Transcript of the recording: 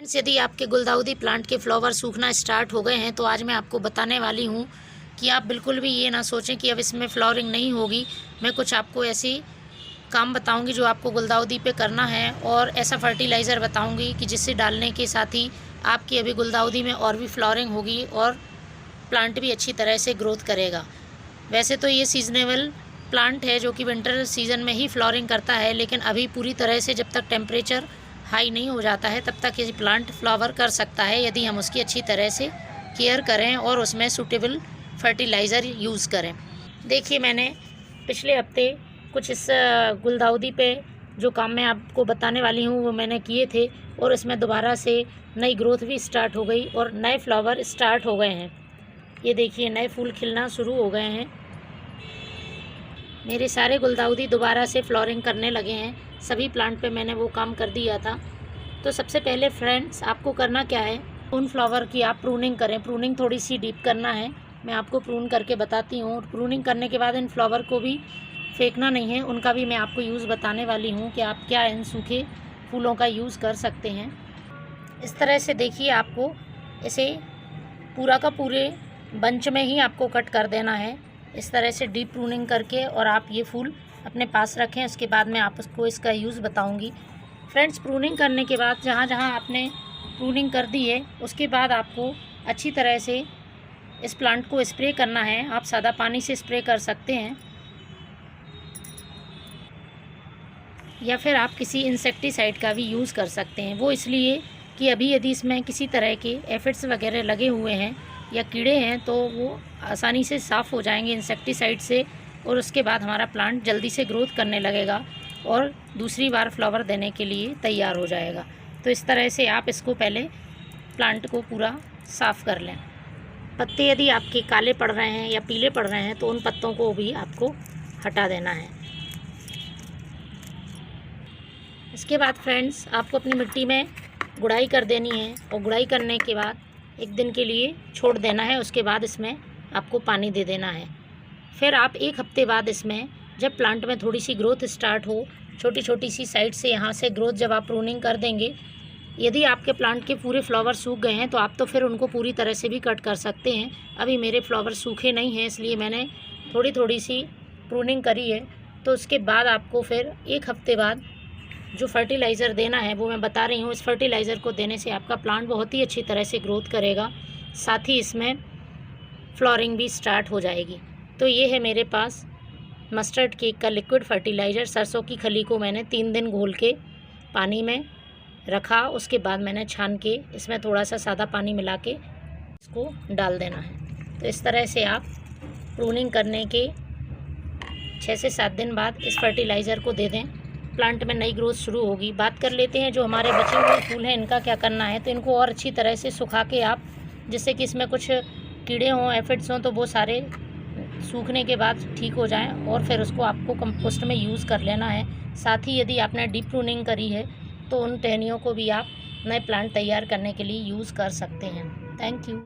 Friends, यदि आपके गुलदाउदी प्लांट के फ्लावर सूखना स्टार्ट हो गए हैं तो आज मैं आपको बताने वाली हूँ कि आप बिल्कुल भी ये ना सोचें कि अब इसमें फ्लावरिंग नहीं होगी। मैं कुछ आपको ऐसी काम बताऊंगी जो आपको गुलदाउदी पे करना है, और ऐसा फर्टिलाइज़र बताऊंगी कि जिससे डालने के साथ ही आपकी अभी गुलदाउदी में और भी फ्लावरिंग होगी और प्लांट भी अच्छी तरह से ग्रोथ करेगा। वैसे तो ये सीजनेबल प्लांट है जो कि विंटर सीज़न में ही फ्लावरिंग करता है, लेकिन अभी पूरी तरह से जब तक टेम्परेचर हाई नहीं हो जाता है तब तक ये प्लांट फ्लावर कर सकता है, यदि हम उसकी अच्छी तरह से केयर करें और उसमें सूटेबल फर्टिलाइज़र यूज़ करें। देखिए, मैंने पिछले हफ्ते कुछ इस गुलदाउदी पे जो काम मैं आपको बताने वाली हूँ वो मैंने किए थे, और इसमें दोबारा से नई ग्रोथ भी स्टार्ट हो गई और नए फ्लावर स्टार्ट हो गए हैं। ये देखिए, नए फूल खिलना शुरू हो गए हैं। मेरे सारे गुलदाउदी दोबारा से फ्लावरिंग करने लगे हैं। सभी प्लांट पे मैंने वो काम कर दिया था। तो सबसे पहले फ्रेंड्स, आपको करना क्या है, उन फ्लावर की आप प्रूनिंग करें। प्रूनिंग थोड़ी सी डीप करना है, मैं आपको प्रून करके बताती हूँ। प्रूनिंग करने के बाद इन फ्लावर को भी फेंकना नहीं है, उनका भी मैं आपको यूज़ बताने वाली हूँ कि आप क्या इन सूखे फूलों का यूज़ कर सकते हैं। इस तरह से देखिए, आपको इसे पूरा का पूरे बंच में ही आपको कट कर देना है, इस तरह से डीप प्रूनिंग करके। और आप ये फूल अपने पास रखें, उसके बाद मैं आपको इसका यूज़ बताऊंगी। फ्रेंड्स, प्रूनिंग करने के बाद जहाँ जहाँ आपने प्रूनिंग कर दी है उसके बाद आपको अच्छी तरह से इस प्लांट को स्प्रे करना है। आप सादा पानी से स्प्रे कर सकते हैं, या फिर आप किसी इंसेक्टिसाइड का भी यूज़ कर सकते हैं। वो इसलिए कि अभी यदि इसमें किसी तरह के एफिड्स वगैरह लगे हुए हैं या कीड़े हैं तो वो आसानी से साफ़ हो जाएंगे इंसेक्टिसाइड से, और उसके बाद हमारा प्लांट जल्दी से ग्रोथ करने लगेगा और दूसरी बार फ्लावर देने के लिए तैयार हो जाएगा। तो इस तरह से आप इसको पहले प्लांट को पूरा साफ़ कर लें। पत्ते यदि आपके काले पड़ रहे हैं या पीले पड़ रहे हैं तो उन पत्तों को भी आपको हटा देना है। इसके बाद फ्रेंड्स, आपको अपनी मिट्टी में गुड़ाई कर देनी है, और गुड़ाई करने के बाद एक दिन के लिए छोड़ देना है। उसके बाद इसमें आपको पानी दे देना है। फिर आप एक हफ्ते बाद इसमें, जब प्लांट में थोड़ी सी ग्रोथ स्टार्ट हो, छोटी छोटी सी साइड से यहाँ से ग्रोथ जब आप प्रूनिंग कर देंगे, यदि आपके प्लांट के पूरे फ्लावर सूख गए हैं तो आप तो फिर उनको पूरी तरह से भी कट कर सकते हैं। अभी मेरे फ्लावर सूखे नहीं हैं, इसलिए मैंने थोड़ी थोड़ी सी प्रूनिंग करी है। तो उसके बाद आपको फिर एक हफ्ते बाद जो फर्टिलाइज़र देना है वो मैं बता रही हूँ। इस फर्टिलाइज़र को देने से आपका प्लांट बहुत ही अच्छी तरह से ग्रोथ करेगा, साथ ही इसमें फ्लावरिंग भी स्टार्ट हो जाएगी। तो ये है मेरे पास मस्टर्ड केक का लिक्विड फर्टिलाइज़र। सरसों की खली को मैंने 3 दिन घोल के पानी में रखा, उसके बाद मैंने छान के इसमें थोड़ा सा सादा पानी मिला के इसको डाल देना है। तो इस तरह से आप प्रूनिंग करने के 6 से 7 दिन बाद इस फर्टिलाइज़र को दे दें, प्लांट में नई ग्रोथ शुरू होगी। बात कर लेते हैं जो हमारे बचे हुए फूल हैं, इनका क्या करना है। तो इनको और अच्छी तरह से सुखा के आप, जिससे कि इसमें कुछ कीड़े हों, एफिड्स हों, तो वो सारे सूखने के बाद ठीक हो जाएं, और फिर उसको आपको कंपोस्ट में यूज़ कर लेना है। साथ ही यदि आपने डीप प्रूनिंग करी है तो उन टहनियों को भी आप नए प्लांट तैयार करने के लिए यूज़ कर सकते हैं। Thank you.